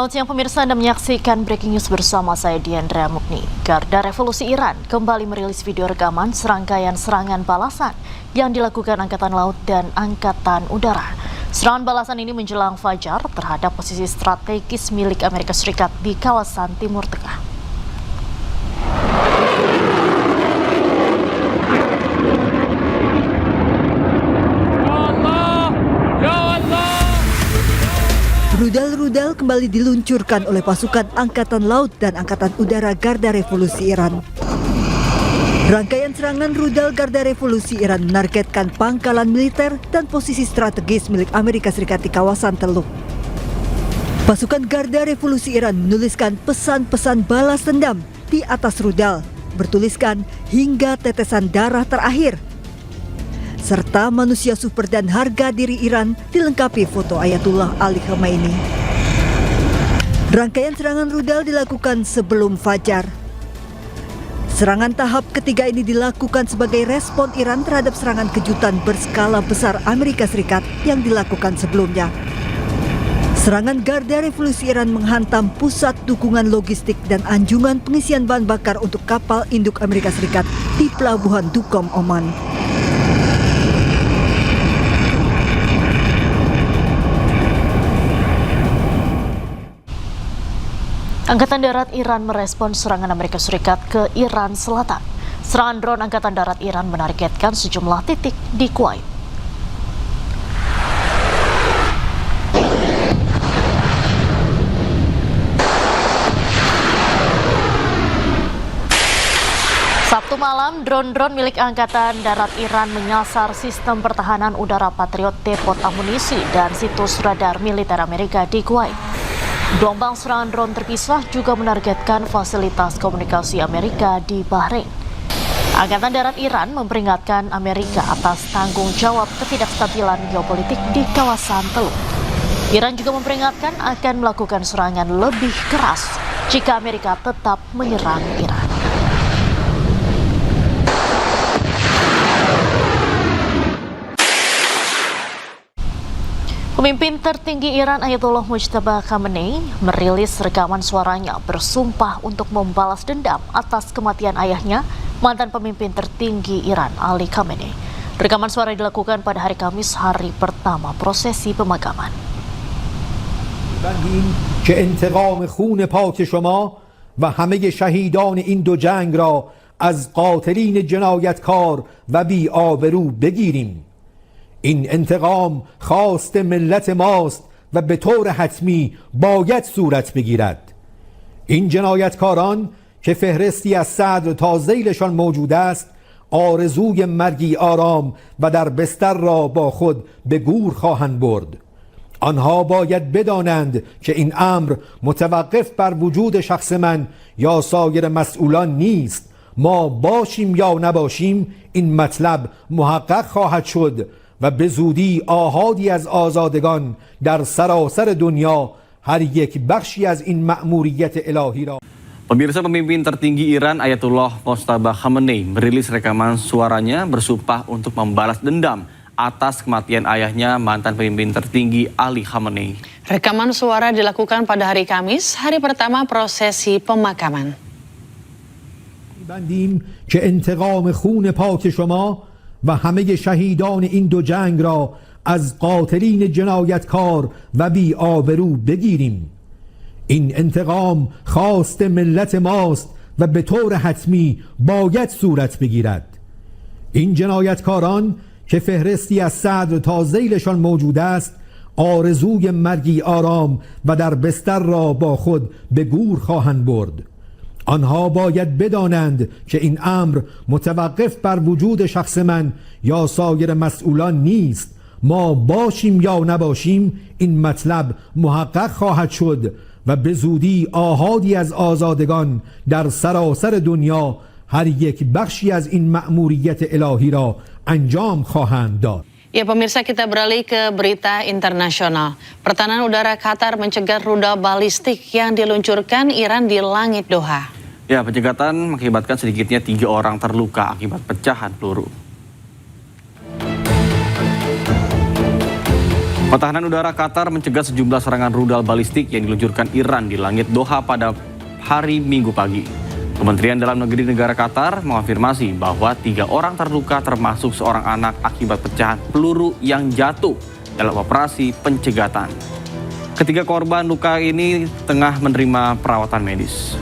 Selamat siang pemirsa, Anda menyaksikan Breaking News bersama saya Diandra Mukni. Garda Revolusi Iran kembali merilis video rekaman serangkaian serangan balasan yang dilakukan Angkatan Laut dan Angkatan Udara. Serangan balasan ini menjelang fajar terhadap posisi strategis milik Amerika Serikat di kawasan Timur Tengah. Rudal-rudal kembali diluncurkan oleh pasukan Angkatan Laut dan Angkatan Udara Garda Revolusi Iran. Rangkaian serangan rudal Garda Revolusi Iran menargetkan pangkalan militer dan posisi strategis milik Amerika Serikat di kawasan Teluk. Pasukan Garda Revolusi Iran menuliskan pesan-pesan balas dendam di atas rudal, bertuliskan hingga tetesan darah terakhir. Serta manusia super dan harga diri Iran dilengkapi foto Ayatullah Ali Khamenei. Rangkaian serangan rudal dilakukan sebelum fajar. Serangan tahap ketiga ini dilakukan sebagai respon Iran terhadap serangan kejutan berskala besar Amerika Serikat yang dilakukan sebelumnya. Serangan Garda Revolusi Iran menghantam pusat dukungan logistik dan anjungan pengisian bahan bakar untuk kapal induk Amerika Serikat di Pelabuhan Duqm, Oman. Angkatan Darat Iran merespon serangan Amerika Serikat ke Iran Selatan. Serangan drone Angkatan Darat Iran menargetkan sejumlah titik di Kuwait. Sabtu malam, drone-drone milik Angkatan Darat Iran menyasar sistem pertahanan udara Patriot, depot amunisi, dan situs radar militer Amerika di Kuwait. Gelombang serangan drone terpisah juga menargetkan fasilitas komunikasi Amerika di Bahrain. Angkatan Darat Iran memperingatkan Amerika atas tanggung jawab ketidakstabilan geopolitik di kawasan Teluk. Iran juga memperingatkan akan melakukan serangan lebih keras jika Amerika tetap menyerang Iran. Pemimpin tertinggi Iran Ayatullah Mujtaba Khamenei merilis rekaman suaranya bersumpah untuk membalas dendam atas kematian ayahnya, mantan pemimpin tertinggi Iran Ali Khamenei. Rekaman suara dilakukan pada hari Kamis, hari pertama prosesi pemakaman. که انتقام خون پاک شما و همه شهیدان این دو جنگ را از قاتلین جنایتکار و بی آبرو بگیریم. این انتقام خواست ملت ماست و به طور حتمی باید صورت بگیرد. این جنایتکاران که فهرستی از صدر تا ذیلشان موجود است، آرزوی مرگی آرام و در بستر را با خود به گور خواهند برد. آنها باید بدانند که این امر متوقف بر وجود شخص من یا سایر مسئولان نیست. ما باشیم یا نباشیم این مطلب محقق خواهد شد و به زودی آحادی از آزادگان در سراسر دنیا هر یک بخشی از این مأموریت الهی را. Pemirsa, pemimpin tertinggi Iran Ayatullah Mojtaba Khamenei merilis rekaman suaranya bersumpah untuk membalas dendam atas kematian ayahnya, mantan pemimpin tertinggi Ali Khamenei. Rekaman suara dilakukan pada hari Kamis, hari pertama prosesi pemakaman. بندیم که انتقام خون پاک شما و همه شهیدان این دو جنگ را از قاتلین جنایتکار و بی آبرو بگیریم. این انتقام خواست ملت ماست و به طور حتمی باید صورت بگیرد. این جنایتکاران که فهرستی از صدر تا ذیلشان موجود است، آرزوی مرگی آرام و در بستر را با خود به گور خواهند برد. آنها باید بدانند که این امر متوقف بر وجود شخص من یا سایر مسئولان نیست. ما باشیم یا نباشیم این مطلب محقق خواهد شد و به زودی آحادی از آزادگان در سراسر دنیا هر یک بخشی از این مأموریت الهی را انجام خواهند داد. Ya pemirsa, kita beralih ke berita internasional. Pertahanan udara Qatar mencegah rudal balistik yang diluncurkan Iran di langit Doha. Ya, pencegatan mengakibatkan sedikitnya 3 orang terluka akibat pecahan peluru. Pertahanan udara Qatar mencegah sejumlah serangan rudal balistik yang diluncurkan Iran di langit Doha pada hari Minggu pagi. Kementerian Dalam Negeri negara Qatar mengonfirmasi bahwa 3 orang terluka termasuk seorang anak akibat pecahan peluru yang jatuh dalam operasi pencegatan. Ketiga korban luka ini tengah menerima perawatan medis.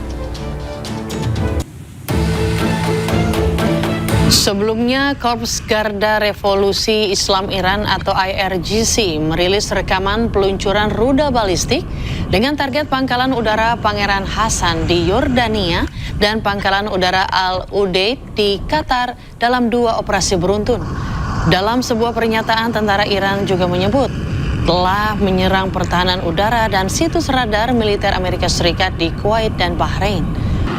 Sebelumnya, Korps Garda Revolusi Islam Iran atau IRGC merilis rekaman peluncuran rudal balistik dengan target Pangkalan Udara Pangeran Hasan di Yordania dan Pangkalan Udara Al Udeid di Qatar dalam 2 operasi beruntun. Dalam sebuah pernyataan, tentara Iran juga menyebut telah menyerang pertahanan udara dan situs radar militer Amerika Serikat di Kuwait dan Bahrain.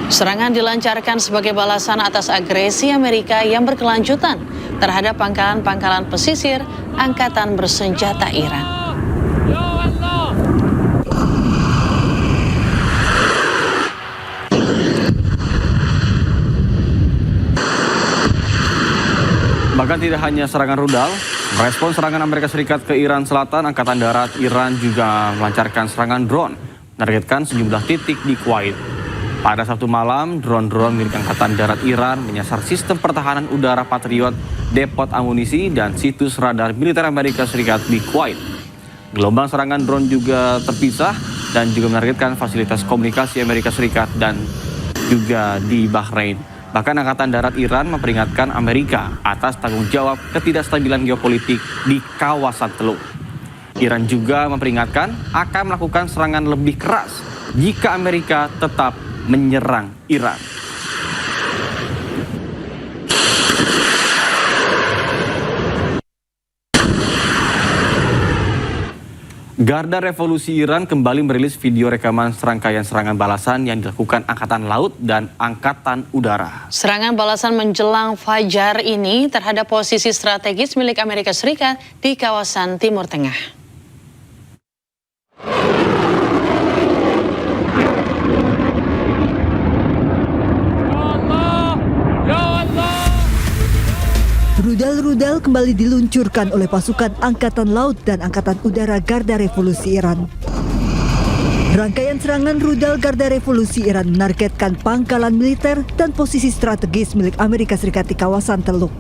Serangan dilancarkan sebagai balasan atas agresi Amerika yang berkelanjutan terhadap pangkalan-pangkalan pesisir Angkatan Bersenjata Iran. Bahkan tidak hanya serangan rudal, merespon serangan Amerika Serikat ke Iran Selatan, Angkatan Darat Iran juga melancarkan serangan drone, menargetkan sejumlah titik di Kuwait. Pada Sabtu malam, drone-drone milik Angkatan Darat Iran menyasar sistem pertahanan udara Patriot, depot amunisi, dan situs radar militer Amerika Serikat di Kuwait. Gelombang serangan drone juga terpisah dan juga menargetkan fasilitas komunikasi Amerika Serikat dan juga di Bahrain. Bahkan Angkatan Darat Iran memperingatkan Amerika atas tanggung jawab ketidakstabilan geopolitik di kawasan Teluk. Iran juga memperingatkan akan melakukan serangan lebih keras jika Amerika tetap menyerang Iran. Garda Revolusi Iran kembali merilis video rekaman serangkaian serangan balasan yang dilakukan Angkatan Laut dan Angkatan Udara. Serangan balasan menjelang fajar ini terhadap posisi strategis milik Amerika Serikat di kawasan Timur Tengah. Rudal-rudal kembali diluncurkan oleh pasukan Angkatan Laut dan Angkatan Udara Garda Revolusi Iran. Rangkaian serangan rudal Garda Revolusi Iran menargetkan pangkalan militer dan posisi strategis milik Amerika Serikat di kawasan Teluk.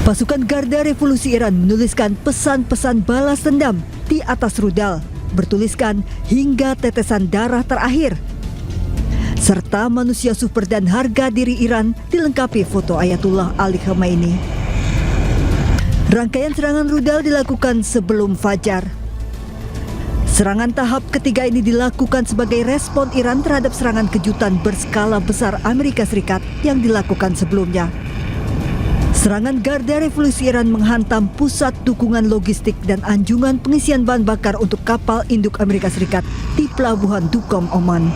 Pasukan Garda Revolusi Iran menuliskan pesan-pesan balas dendam di atas rudal, bertuliskan hingga tetesan darah terakhir. Serta manusia super dan harga diri Iran dilengkapi foto Ayatullah Ali Khamenei. Rangkaian serangan rudal dilakukan sebelum fajar. Serangan tahap ketiga ini dilakukan sebagai respon Iran terhadap serangan kejutan berskala besar Amerika Serikat yang dilakukan sebelumnya. Serangan Garda Revolusi Iran menghantam pusat dukungan logistik dan anjungan pengisian bahan bakar untuk kapal induk Amerika Serikat di Pelabuhan Duqm, Oman.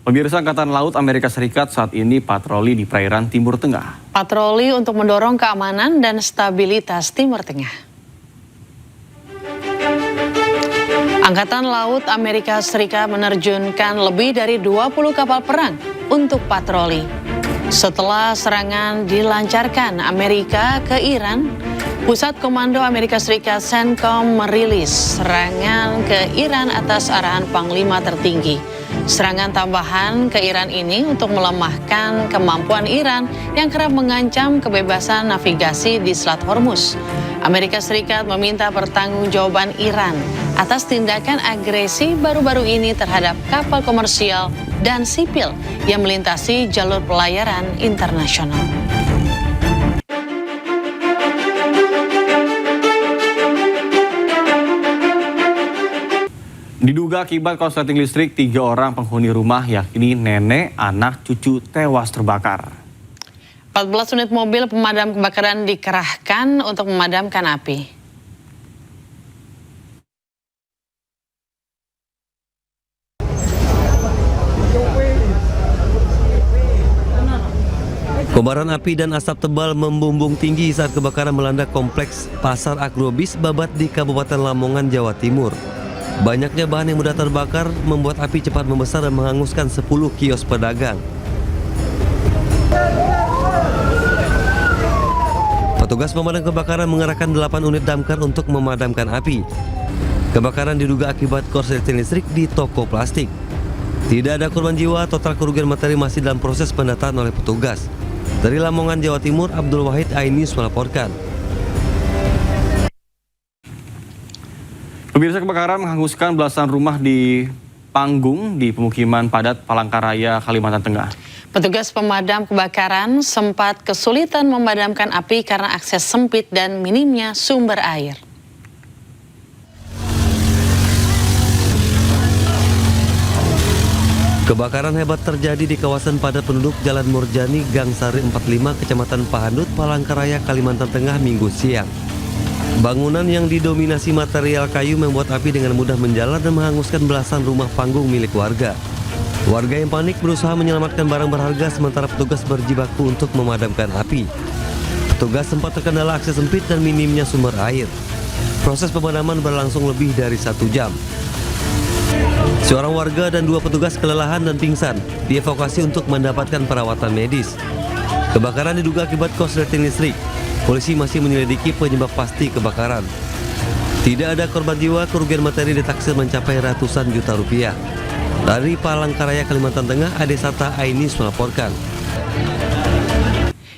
Pemirsa, Angkatan Laut Amerika Serikat saat ini patroli di perairan Timur Tengah. Patroli untuk mendorong keamanan dan stabilitas Timur Tengah. Angkatan Laut Amerika Serikat menerjunkan lebih dari 20 kapal perang untuk patroli. Setelah serangan dilancarkan Amerika ke Iran, Pusat Komando Amerika Serikat CENTCOM merilis serangan ke Iran atas arahan Panglima tertinggi. Serangan tambahan ke Iran ini untuk melemahkan kemampuan Iran yang kerap mengancam kebebasan navigasi di Selat Hormuz. Amerika Serikat meminta pertanggungjawaban Iran atas tindakan agresi baru-baru ini terhadap kapal komersial dan sipil yang melintasi jalur pelayaran internasional. Diduga akibat korsleting listrik, 3 orang penghuni rumah yakni nenek, anak, cucu tewas terbakar. 14 unit mobil pemadam kebakaran dikerahkan untuk memadamkan api. Kobaran api dan asap tebal membumbung tinggi saat kebakaran melanda kompleks Pasar Agrobis Babat di Kabupaten Lamongan, Jawa Timur. Banyaknya bahan yang mudah terbakar membuat api cepat membesar dan menghanguskan 10 kios pedagang. Petugas pemadam kebakaran mengerahkan 8 unit damkar untuk memadamkan api. Kebakaran diduga akibat korsleting listrik di toko plastik. Tidak ada korban jiwa, total kerugian materi masih dalam proses pendataan oleh petugas. Dari Lamongan, Jawa Timur, Abdul Wahid, iNews melaporkan. Pemirsa, kebakaran menghanguskan belasan rumah di Panggung di pemukiman padat Palangkaraya, Kalimantan Tengah. Petugas pemadam kebakaran sempat kesulitan memadamkan api karena akses sempit dan minimnya sumber air. Kebakaran hebat terjadi di kawasan padat penduduk Jalan Murjani, Gang Sari 45, Kecamatan Pahandut, Palangkaraya, Kalimantan Tengah, Minggu siang. Bangunan yang didominasi material kayu membuat api dengan mudah menjalar dan menghanguskan belasan rumah panggung milik warga. Warga yang panik berusaha menyelamatkan barang berharga sementara petugas berjibaku untuk memadamkan api. Petugas sempat terkendala akses sempit dan minimnya sumber air. Proses pemadaman berlangsung lebih dari 1 jam. Seorang warga dan 2 petugas kelelahan dan pingsan dievakuasi untuk mendapatkan perawatan medis. Kebakaran diduga akibat korsleting listrik. Polisi masih menyelidiki penyebab pasti kebakaran. Tidak ada korban jiwa, kerugian materi ditaksir mencapai ratusan juta rupiah. Dari Palangkaraya, Kalimantan Tengah, Ade Sata, iNews melaporkan.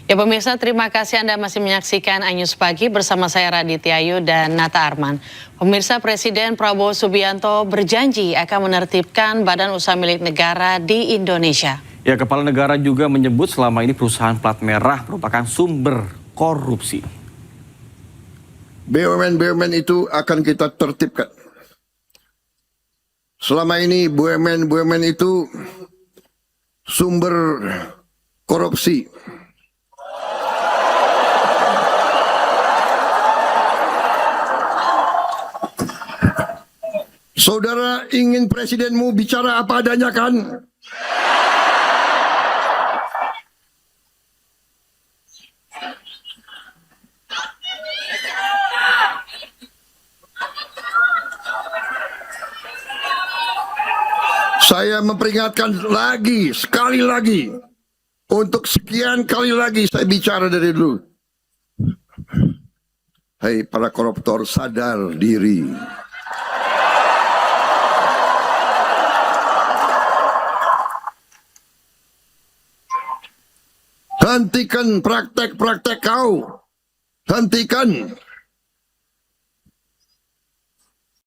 Ya pemirsa, terima kasih Anda masih menyaksikan iNews Pagi bersama saya Raditya Ayu dan Nata Arman. Pemirsa, Presiden Prabowo Subianto berjanji akan menertibkan badan usaha milik negara di Indonesia. Ya, Kepala Negara juga menyebut selama ini perusahaan plat merah merupakan sumber korupsi. BUMN itu akan kita tertibkan. Selama ini BUMN itu sumber korupsi. Saudara ingin presidenmu bicara apa adanya kan? Saya memperingatkan lagi, sekali lagi, untuk sekian kali lagi saya bicara dari dulu. Hai para koruptor, sadar diri. Hentikan praktek-praktek kau. Hentikan.